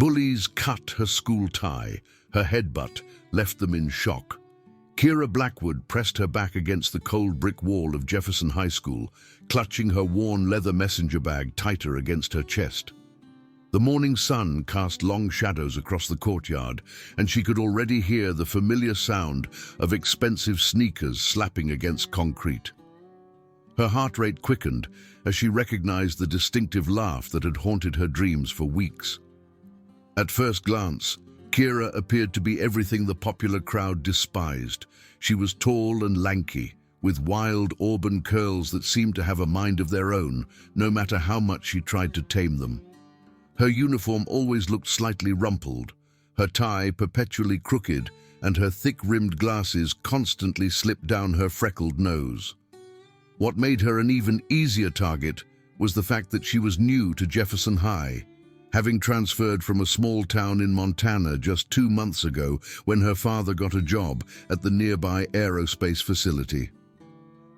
Bullies cut her school tie. Her headbutt left them in shock. Kira Blackwood pressed her back against the cold brick wall of Jefferson High School, clutching her worn leather messenger bag tighter against her chest. The morning sun cast long shadows across the courtyard, and she could already hear the familiar sound of expensive sneakers slapping against concrete. Her heart rate quickened as she recognized the distinctive laugh that had haunted her dreams for weeks. At first glance, Kira appeared to be everything the popular crowd despised. She was tall and lanky, with wild auburn curls that seemed to have a mind of their own, no matter how much she tried to tame them. Her uniform always looked slightly rumpled, her tie perpetually crooked, and her thick-rimmed glasses constantly slipped down her freckled nose. What made her an even easier target was the fact that she was new to Jefferson High, having transferred from a small town in Montana just 2 months ago when her father got a job at the nearby aerospace facility.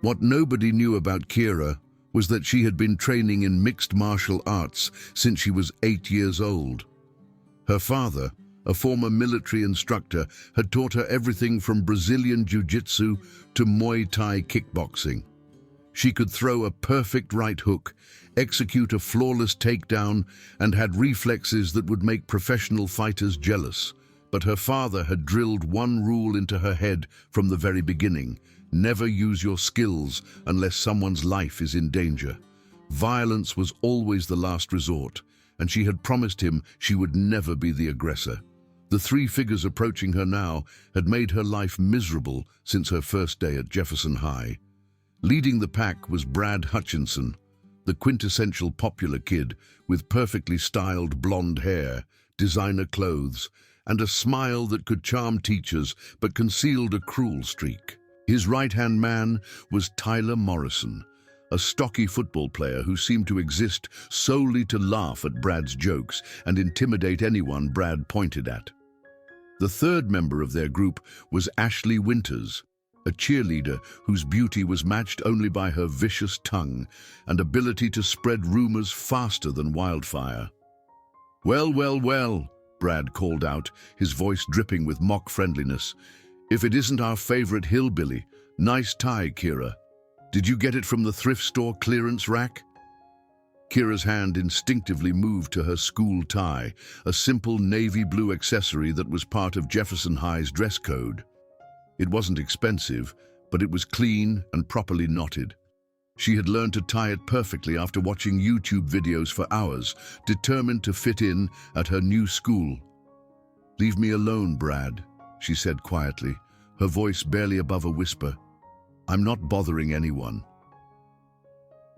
What nobody knew about Kira was that she had been training in mixed martial arts since she was 8 years old. Her father, a former military instructor, had taught her everything from Brazilian jiu-jitsu to Muay Thai kickboxing. She could throw a perfect right hook, execute a flawless takedown, and had reflexes that would make professional fighters jealous. But her father had drilled one rule into her head from the very beginning: never use your skills unless someone's life is in danger. Violence was always the last resort, and she had promised him she would never be the aggressor. The 3 figures approaching her now had made her life miserable since her first day at Jefferson High. Leading the pack was Brad Hutchinson, the quintessential popular kid with perfectly styled blonde hair, designer clothes, and a smile that could charm teachers but concealed a cruel streak. His right-hand man was Tyler Morrison, a stocky football player who seemed to exist solely to laugh at Brad's jokes and intimidate anyone Brad pointed at. The third member of their group was Ashley Winters, a cheerleader whose beauty was matched only by her vicious tongue and ability to spread rumors faster than wildfire. "Well, well, well," Brad called out, his voice dripping with mock friendliness. "If it isn't our favorite hillbilly, nice tie, Kira. Did you get it from the thrift store clearance rack?" Kira's hand instinctively moved to her school tie, a simple navy blue accessory that was part of Jefferson High's dress code. It wasn't expensive, but it was clean and properly knotted. She had learned to tie it perfectly after watching YouTube videos for hours, determined to fit in at her new school. "Leave me alone, Brad," she said quietly, her voice barely above a whisper. "I'm not bothering anyone."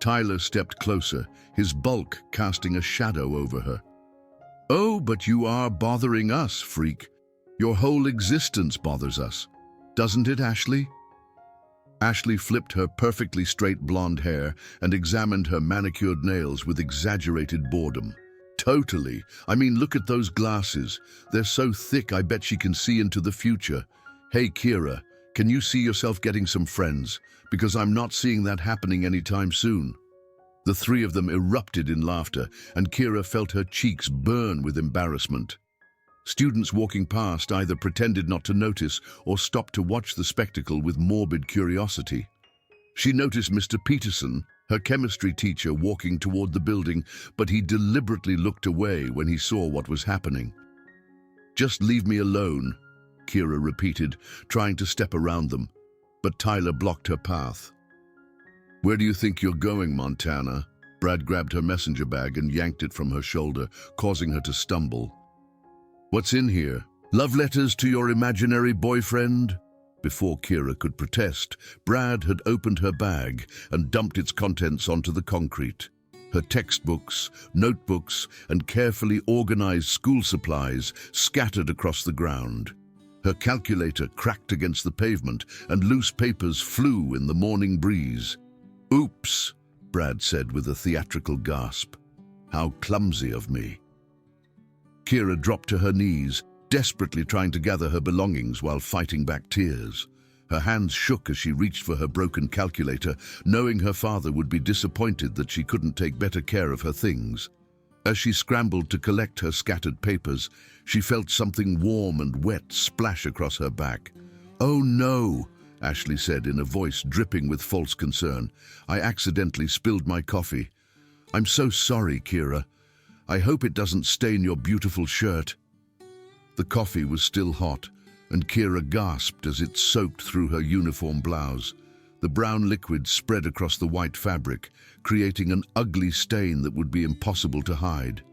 Tyler stepped closer, his bulk casting a shadow over her. "Oh, but you are bothering us, freak. Your whole existence bothers us. Doesn't it, Ashley?" Ashley flipped her perfectly straight blonde hair and examined her manicured nails with exaggerated boredom. "Totally. I mean, look at those glasses. They're so thick I bet she can see into the future. Hey, Kira, can you see yourself getting some friends? Because I'm not seeing that happening anytime soon." The 3 of them erupted in laughter, and Kira felt her cheeks burn with embarrassment. Students walking past either pretended not to notice or stopped to watch the spectacle with morbid curiosity. She noticed Mr. Peterson, her chemistry teacher, walking toward the building, but he deliberately looked away when he saw what was happening. "Just leave me alone," Kira repeated, trying to step around them, but Tyler blocked her path. "Where do you think you're going, Montana?" Brad grabbed her messenger bag and yanked it from her shoulder, causing her to stumble. "What's in here? Love letters to your imaginary boyfriend?" Before Kira could protest, Brad had opened her bag and dumped its contents onto the concrete. Her textbooks, notebooks, and carefully organized school supplies scattered across the ground. Her calculator cracked against the pavement, and loose papers flew in the morning breeze. "Oops," Brad said with a theatrical gasp. "How clumsy of me." Kira dropped to her knees, desperately trying to gather her belongings while fighting back tears. Her hands shook as she reached for her broken calculator, knowing her father would be disappointed that she couldn't take better care of her things. As she scrambled to collect her scattered papers, she felt something warm and wet splash across her back. "Oh no," Ashley said in a voice dripping with false concern. "I accidentally spilled my coffee. I'm so sorry, Kira. I hope it doesn't stain your beautiful shirt." The coffee was still hot, and Kira gasped as it soaked through her uniform blouse. The brown liquid spread across the white fabric, creating an ugly stain that would be impossible to hide.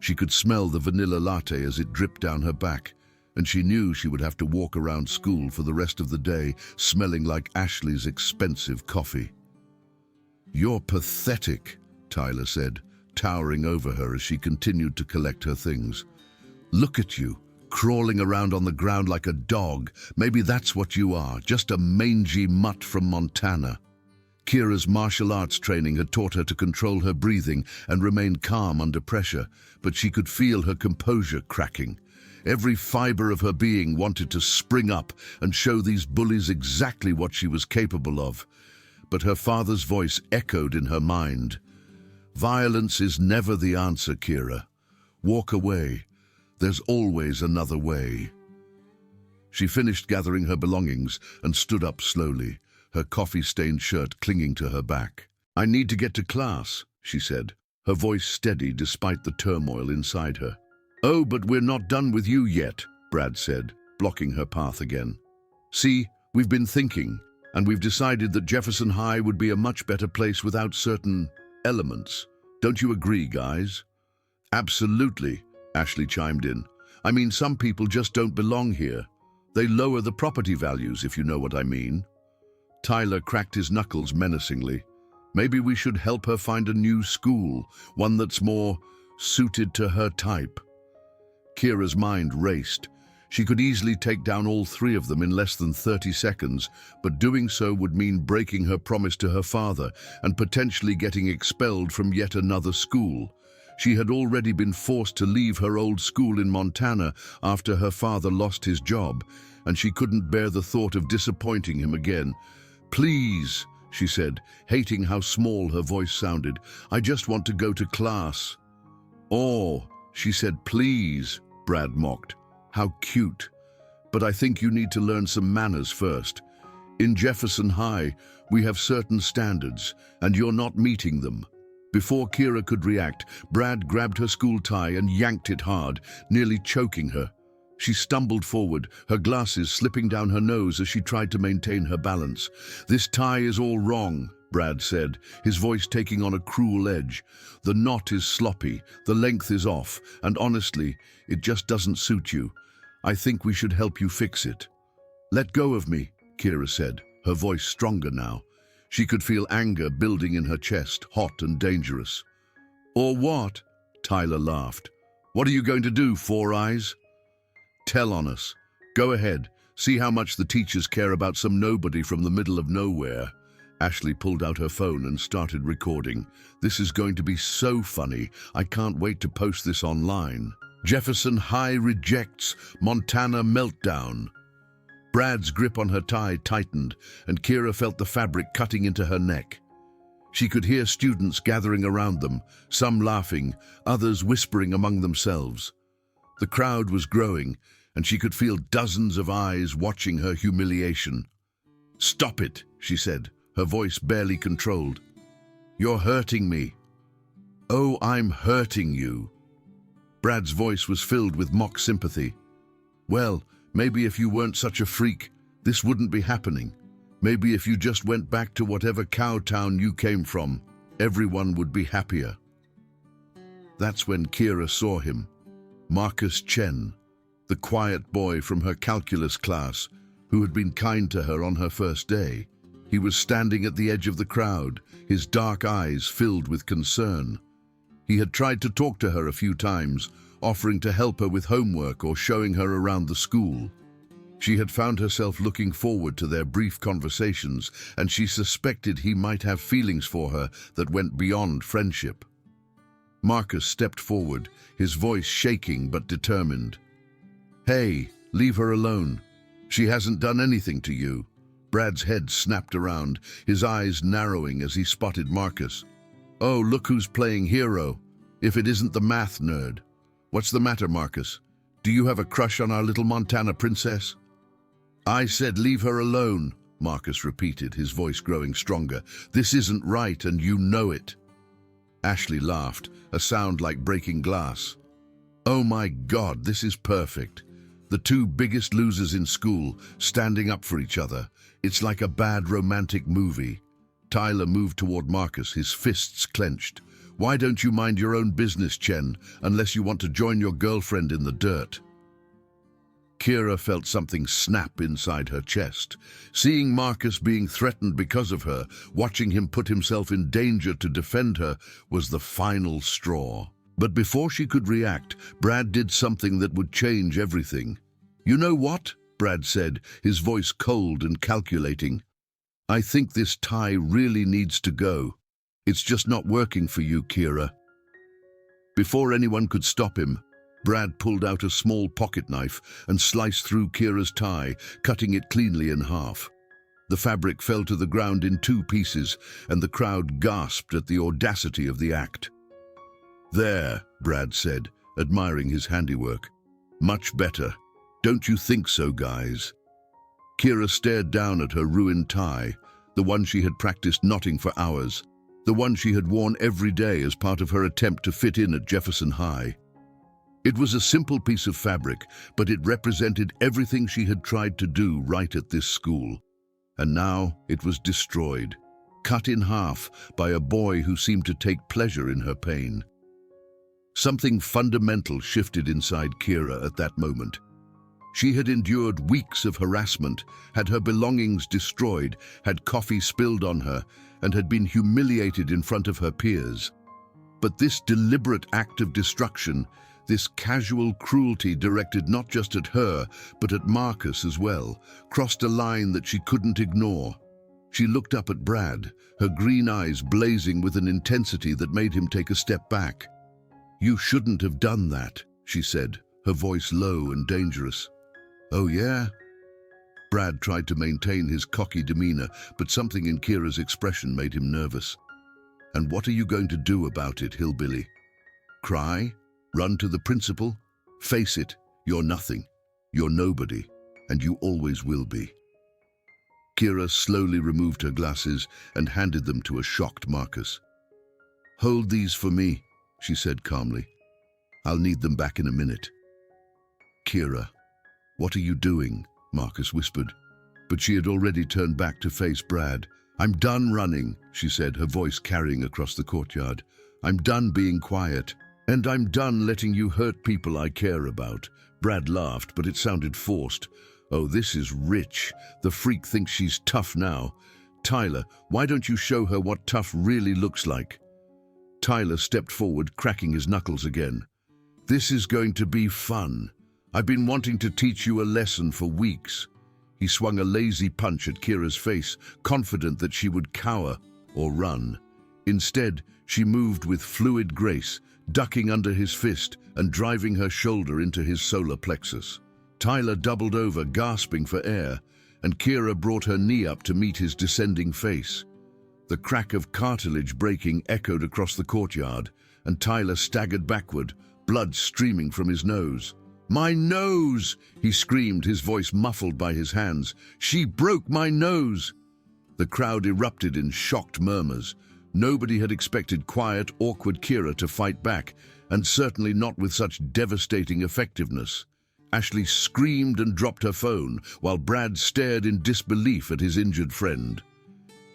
She could smell the vanilla latte as it dripped down her back, and she knew she would have to walk around school for the rest of the day, smelling like Ashley's expensive coffee. "You're pathetic," Tyler said, towering over her as she continued to collect her things. "Look at you, crawling around on the ground like a dog. Maybe that's what you are, just a mangy mutt from Montana." Kira's martial arts training had taught her to control her breathing and remain calm under pressure, but she could feel her composure cracking. Every fiber of her being wanted to spring up and show these bullies exactly what she was capable of. But her father's voice echoed in her mind. "Violence is never the answer, Kira. Walk away. There's always another way." She finished gathering her belongings and stood up slowly, her coffee-stained shirt clinging to her back. "I need to get to class," she said, her voice steady despite the turmoil inside her. "Oh, but we're not done with you yet," Brad said, blocking her path again. "See, we've been thinking, and we've decided that Jefferson High would be a much better place without certain elements. Don't you agree, guys?" "Absolutely," Ashley chimed in. "I mean, some people just don't belong here. They lower the property values, if you know what I mean." Tyler cracked his knuckles menacingly. "Maybe we should help her find a new school, one that's more suited to her type." Kira's mind raced. She could easily take down all three of them in less than 30 seconds, but doing so would mean breaking her promise to her father and potentially getting expelled from yet another school. She had already been forced to leave her old school in Montana after her father lost his job, and she couldn't bear the thought of disappointing him again. "Please," she said, hating how small her voice sounded, "I just want to go to class." "Oh," she said, "please," Brad mocked. "How cute. But I think you need to learn some manners first. In Jefferson High, we have certain standards, and you're not meeting them." Before Kira could react, Brad grabbed her school tie and yanked it hard, nearly choking her. She stumbled forward, her glasses slipping down her nose as she tried to maintain her balance. "This tie is all wrong," Brad said, his voice taking on a cruel edge. "The knot is sloppy, the length is off, and honestly, it just doesn't suit you. I think we should help you fix it." "Let go of me," Kira said, her voice stronger now. She could feel anger building in her chest, hot and dangerous. "Or what?" Tyler laughed. "What are you going to do, Four Eyes?" "Tell on us. Go ahead. See how much the teachers care about some nobody from the middle of nowhere." Ashley pulled out her phone and started recording. "This is going to be so funny. I can't wait to post this online." "Jefferson High rejects Montana meltdown." Brad's grip on her tie tightened, and Kira felt the fabric cutting into her neck. She could hear students gathering around them, some laughing, others whispering among themselves. The crowd was growing, and she could feel dozens of eyes watching her humiliation. "Stop it," she said, her voice barely controlled. "You're hurting me." "Oh, I'm hurting you." Brad's voice was filled with mock sympathy. "Well, maybe if you weren't such a freak, this wouldn't be happening. Maybe if you just went back to whatever cow town you came from, everyone would be happier." That's when Kira saw him. Marcus Chen, the quiet boy from her calculus class, who had been kind to her on her first day. He was standing at the edge of the crowd, his dark eyes filled with concern. He had tried to talk to her a few times, offering to help her with homework or showing her around the school. She had found herself looking forward to their brief conversations, and she suspected he might have feelings for her that went beyond friendship. Marcus stepped forward, his voice shaking but determined. "Hey, leave her alone. She hasn't done anything to you." Brad's head snapped around, his eyes narrowing as he spotted Marcus. "Oh, look who's playing hero." if it isn't the math nerd. What's the matter, Marcus? Do you have a crush on our little Montana princess? I said leave her alone, Marcus repeated, his voice growing stronger. This isn't right, and you know it. Ashley laughed, a sound like breaking glass. Oh my God, this is perfect. The two biggest losers in school, standing up for each other. It's like a bad romantic movie. Tyler moved toward Marcus, his fists clenched. Why don't you mind your own business, Chen, unless you want to join your girlfriend in the dirt? Kira felt something snap inside her chest. Seeing Marcus being threatened because of her, watching him put himself in danger to defend her, was the final straw. But before she could react, Brad did something that would change everything. You know what? Brad said, his voice cold and calculating. I think this tie really needs to go. It's just not working for you, Kira. Before anyone could stop him, Brad pulled out a small pocket knife and sliced through Kira's tie, cutting it cleanly in half. The fabric fell to the ground in 2 pieces, and the crowd gasped at the audacity of the act. There, Brad said, admiring his handiwork. Much better. Don't you think so, guys? Kira stared down at her ruined tie, the one she had practiced knotting for hours, the one she had worn every day as part of her attempt to fit in at Jefferson High. It was a simple piece of fabric, but it represented everything she had tried to do right at this school. And now it was destroyed, cut in half by a boy who seemed to take pleasure in her pain. Something fundamental shifted inside Kira at that moment. She had endured weeks of harassment, had her belongings destroyed, had coffee spilled on her, and had been humiliated in front of her peers. But this deliberate act of destruction, this casual cruelty directed not just at her, but at Marcus as well, crossed a line that she couldn't ignore. She looked up at Brad, her green eyes blazing with an intensity that made him take a step back. You shouldn't have done that, she said, her voice low and dangerous. Oh yeah? Brad tried to maintain his cocky demeanor, but something in Kira's expression made him nervous. And what are you going to do about it, hillbilly? Cry? Run to the principal? Face it, you're nothing. You're nobody, and you always will be. Kira slowly removed her glasses and handed them to a shocked Marcus. Hold these for me, she said calmly. I'll need them back in a minute. Kira, what are you doing? Marcus whispered. But she had already turned back to face Brad. I'm done running, she said, her voice carrying across the courtyard. I'm done being quiet. And I'm done letting you hurt people I care about. Brad laughed, but it sounded forced. Oh, this is rich. The freak thinks she's tough now. Tyler, why don't you show her what tough really looks like? Tyler stepped forward, cracking his knuckles again. This is going to be fun. I've been wanting to teach you a lesson for weeks. He swung a lazy punch at Kira's face, confident that she would cower or run. Instead, she moved with fluid grace, ducking under his fist and driving her shoulder into his solar plexus. Tyler doubled over, gasping for air, and Kira brought her knee up to meet his descending face. The crack of cartilage breaking echoed across the courtyard, and Tyler staggered backward, blood streaming from his nose. My nose! He screamed, his voice muffled by his hands. She broke my nose! The crowd erupted in shocked murmurs. Nobody had expected quiet, awkward Kira to fight back, and certainly not with such devastating effectiveness. Ashley screamed and dropped her phone, while Brad stared in disbelief at his injured friend.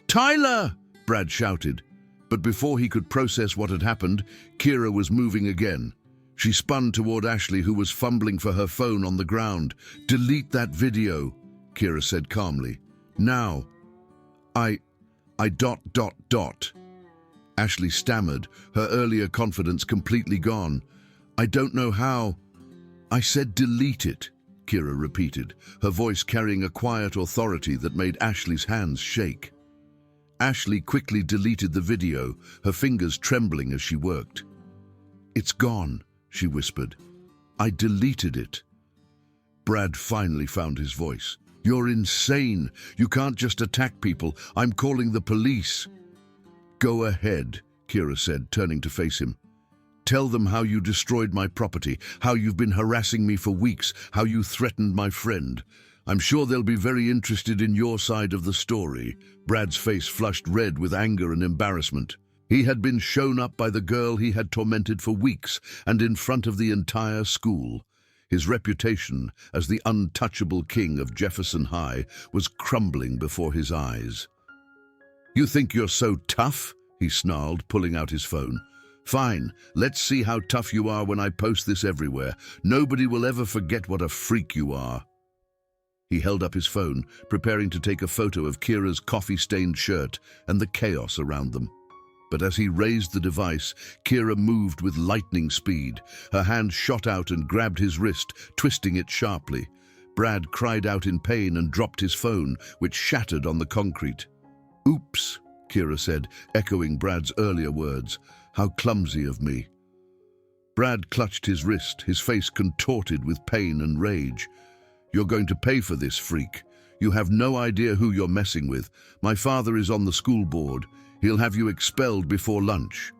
Tyler! Brad shouted. But before he could process what had happened, Kira was moving again. She spun toward Ashley, who was fumbling for her phone on the ground. Delete that video, Kira said calmly. Now. I. Ashley stammered, her earlier confidence completely gone. I don't know how. I said delete it, Kira repeated, her voice carrying a quiet authority that made Ashley's hands shake. Ashley quickly deleted the video, her fingers trembling as she worked. It's gone, she whispered. I deleted it. Brad finally found his voice. You're insane. You can't just attack people. I'm calling the police. Go ahead, Kira said, turning to face him. Tell them how you destroyed my property, how you've been harassing me for weeks, how you threatened my friend. I'm sure they'll be very interested in your side of the story." Brad's face flushed red with anger and embarrassment. He had been shown up by the girl he had tormented for weeks and in front of the entire school. His reputation as the untouchable king of Jefferson High was crumbling before his eyes. "You think you're so tough?" he snarled, pulling out his phone. "Fine, let's see how tough you are when I post this everywhere. Nobody will ever forget what a freak you are." He held up his phone, preparing to take a photo of Kira's coffee-stained shirt and the chaos around them. But as he raised the device, Kira moved with lightning speed. Her hand shot out and grabbed his wrist, twisting it sharply. Brad cried out in pain and dropped his phone, which shattered on the concrete. "Oops," Kira said, echoing Brad's earlier words. "How clumsy of me." Brad clutched his wrist, his face contorted with pain and rage. "You're going to pay for this, freak. You have no idea who you're messing with. My father is on the school board. He'll have you expelled before lunch."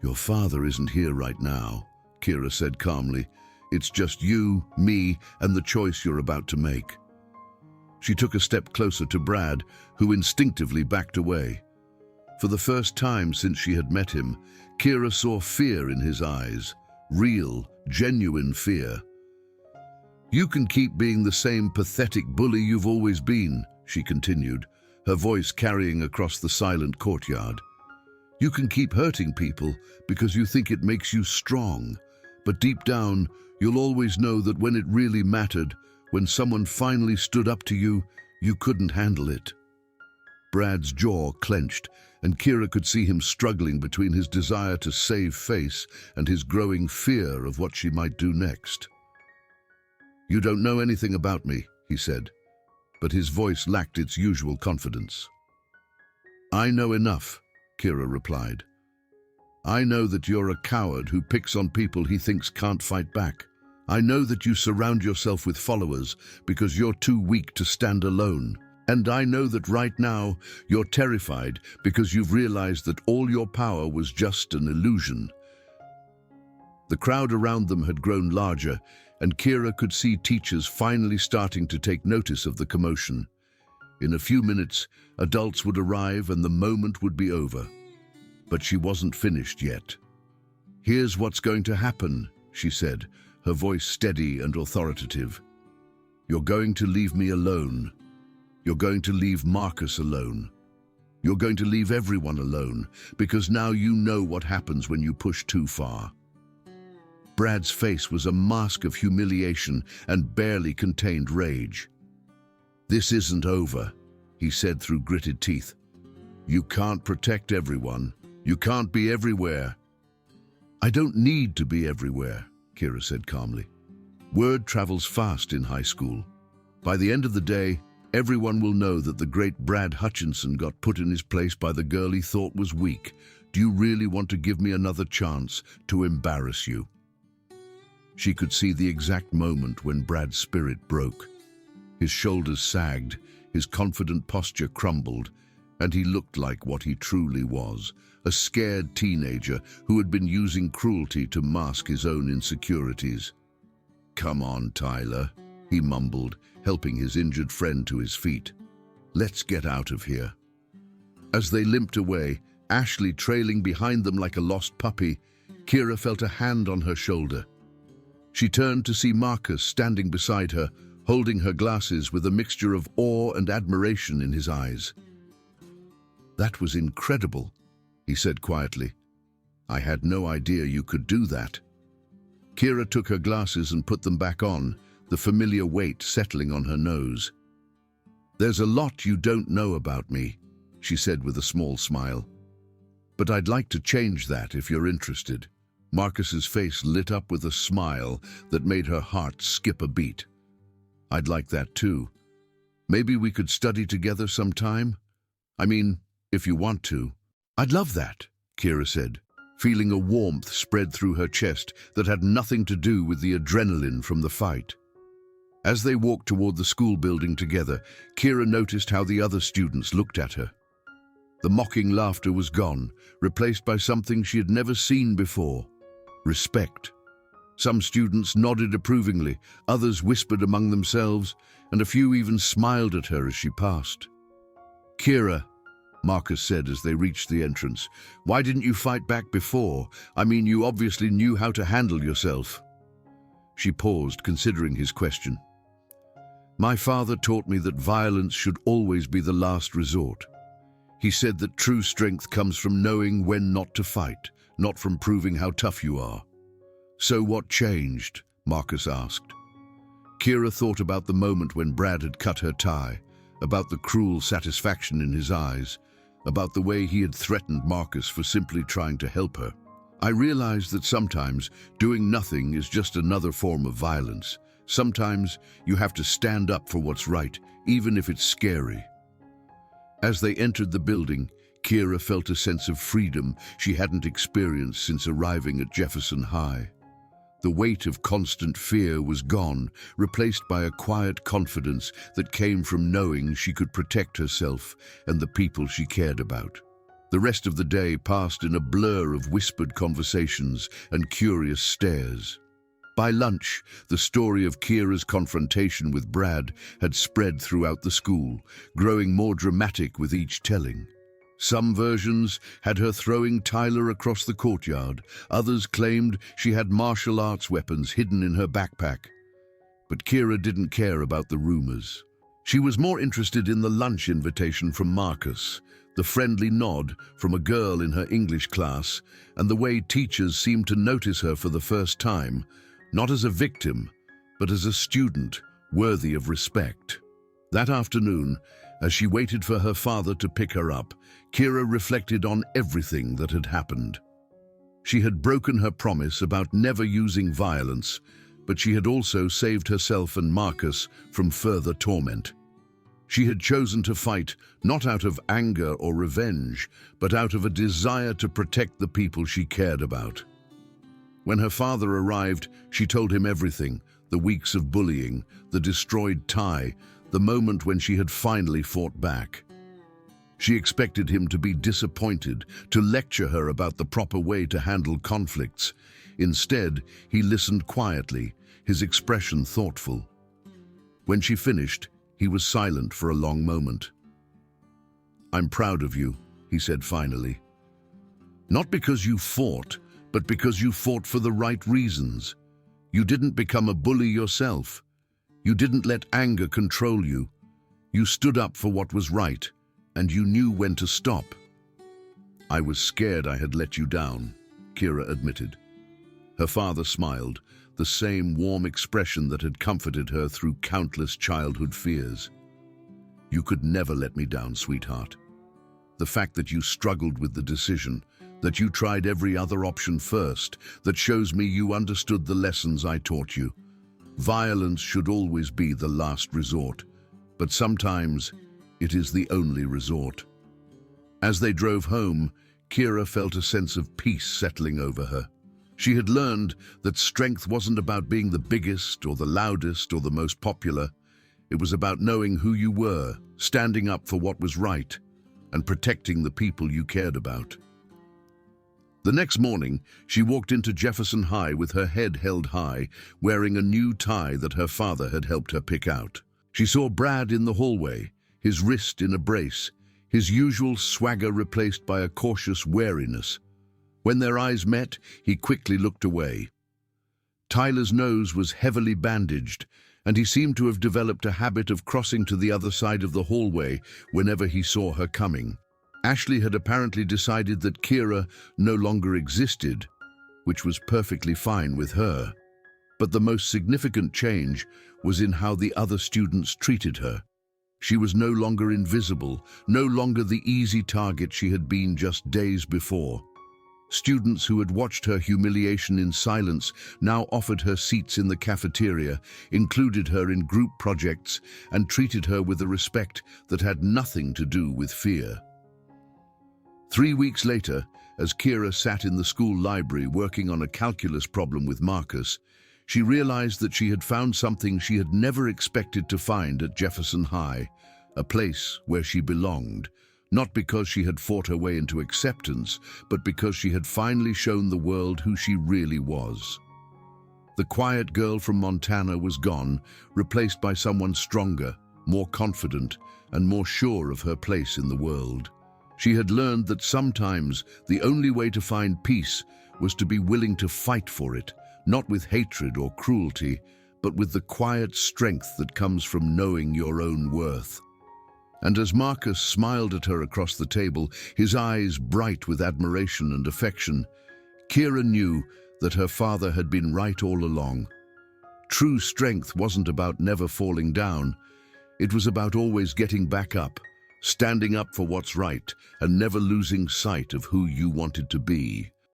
"Your father isn't here right now," Kira said calmly. "It's just you, me, and the choice you're about to make." She took a step closer to Brad, who instinctively backed away. For the first time since she had met him, Kira saw fear in his eyes. Real, genuine fear. "You can keep being the same pathetic bully you've always been," she continued, her voice carrying across the silent courtyard. "You can keep hurting people because you think it makes you strong. But deep down, you'll always know that when it really mattered, when someone finally stood up to you, you couldn't handle it." Brad's jaw clenched, and Kira could see him struggling between his desire to save face and his growing fear of what she might do next. "You don't know anything about me," he said, but his voice lacked its usual confidence. "I know enough," Kira replied. "I know that you're a coward who picks on people he thinks can't fight back. I know that you surround yourself with followers because you're too weak to stand alone. And I know that right now you're terrified because you've realized that all your power was just an illusion." The crowd around them had grown larger, and Kira could see teachers finally starting to take notice of the commotion. In a few minutes, adults would arrive and the moment would be over. But she wasn't finished yet. "Here's what's going to happen," she said, her voice steady and authoritative. "You're going to leave me alone. You're going to leave Marcus alone. You're going to leave everyone alone, because now you know what happens when you push too far." Brad's face was a mask of humiliation and barely contained rage. "This isn't over," he said through gritted teeth. "You can't protect everyone. You can't be everywhere." "I don't need to be everywhere," Kira said calmly. "Word travels fast in high school. By the end of the day, everyone will know that the great Brad Hutchinson got put in his place by the girl he thought was weak. Do you really want to give me another chance to embarrass you?" She could see the exact moment when Brad's spirit broke. His shoulders sagged, his confident posture crumbled, and he looked like what he truly was, a scared teenager who had been using cruelty to mask his own insecurities. "Come on, Tyler," he mumbled, helping his injured friend to his feet. "Let's get out of here." As they limped away, Ashley trailing behind them like a lost puppy, Kira felt a hand on her shoulder. She turned to see Marcus standing beside her, holding her glasses with a mixture of awe and admiration in his eyes. "That was incredible," he said quietly. "I had no idea you could do that." Kira took her glasses and put them back on, the familiar weight settling on her nose. "There's a lot you don't know about me," she said with a small smile. "But I'd like to change that if you're interested." Marcus's face lit up with a smile that made her heart skip a beat. "I'd like that too. Maybe we could study together sometime? I mean, if you want to." "I'd love that," Kira said, feeling a warmth spread through her chest that had nothing to do with the adrenaline from the fight. As they walked toward the school building together, Kira noticed how the other students looked at her. The mocking laughter was gone, replaced by something she had never seen before. respect. Some students nodded approvingly, others whispered among themselves, and a few even smiled at her as she passed. "Kira," Marcus said as they reached the entrance, "why didn't you fight back before? I mean, you obviously knew how to handle yourself." She paused, considering his question. "My father taught me that violence should always be the last resort. He said that true strength comes from knowing when not to fight, not from proving how tough you are." "So what changed?" Marcus asked. Kira thought about the moment when Brad had cut her tie, about the cruel satisfaction in his eyes, about the way he had threatened Marcus for simply trying to help her. "I realized that sometimes doing nothing is just another form of violence. Sometimes you have to stand up for what's right, even if it's scary." As they entered the building, Kira felt a sense of freedom she hadn't experienced since arriving at Jefferson High. The weight of constant fear was gone, replaced by a quiet confidence that came from knowing she could protect herself and the people she cared about. The rest of the day passed in a blur of whispered conversations and curious stares. By lunch, the story of Kira's confrontation with Brad had spread throughout the school, growing more dramatic with each telling. Some versions had her throwing Tyler across the courtyard. Others claimed she had martial arts weapons hidden in her backpack. But Kira didn't care about the rumors. She was more interested in the lunch invitation from Marcus, the friendly nod from a girl in her English class, and the way teachers seemed to notice her for the first time, not as a victim, but as a student worthy of respect. That afternoon, as she waited for her father to pick her up, Kira reflected on everything that had happened. She had broken her promise about never using violence, but she had also saved herself and Marcus from further torment. She had chosen to fight not out of anger or revenge, but out of a desire to protect the people she cared about. When her father arrived, she told him everything: the weeks of bullying, the destroyed tie, the moment when she had finally fought back. She expected him to be disappointed, to lecture her about the proper way to handle conflicts. Instead, he listened quietly, his expression thoughtful. When she finished, he was silent for a long moment. "I'm proud of you," he said finally. "Not because you fought, but because you fought for the right reasons. You didn't become a bully yourself. You didn't let anger control you. You stood up for what was right, and you knew when to stop." "I was scared I had let you down," Kira admitted. Her father smiled, the same warm expression that had comforted her through countless childhood fears. "You could never let me down, sweetheart. The fact that you struggled with the decision, that you tried every other option first, that shows me you understood the lessons I taught you. Violence should always be the last resort, but sometimes it is the only resort." As they drove home, Kira felt a sense of peace settling over her. She had learned that strength wasn't about being the biggest or the loudest or the most popular. It was about knowing who you were, standing up for what was right, and protecting the people you cared about. The next morning, she walked into Jefferson High with her head held high, wearing a new tie that her father had helped her pick out. She saw Brad in the hallway, his wrist in a brace, his usual swagger replaced by a cautious wariness. When their eyes met, he quickly looked away. Tyler's nose was heavily bandaged, and he seemed to have developed a habit of crossing to the other side of the hallway whenever he saw her coming. Ashley had apparently decided that Kira no longer existed, which was perfectly fine with her. But the most significant change was in how the other students treated her. She was no longer invisible, no longer the easy target she had been just days before. Students who had watched her humiliation in silence now offered her seats in the cafeteria, included her in group projects, and treated her with a respect that had nothing to do with fear. 3 weeks later, as Kira sat in the school library working on a calculus problem with Marcus, she realized that she had found something she had never expected to find at Jefferson High, a place where she belonged, Not because she had fought her way into acceptance, but because she had finally shown the world who she really was. The quiet girl from Montana was gone, replaced by someone stronger, more confident, and more sure of her place in the world. She had learned that sometimes the only way to find peace was to be willing to fight for it, not with hatred or cruelty, but with the quiet strength that comes from knowing your own worth. And as Marcus smiled at her across the table, his eyes bright with admiration and affection, Kira knew that her father had been right all along. True strength wasn't about never falling down. It was about always getting back up, standing up for what's right, and never losing sight of who you wanted to be.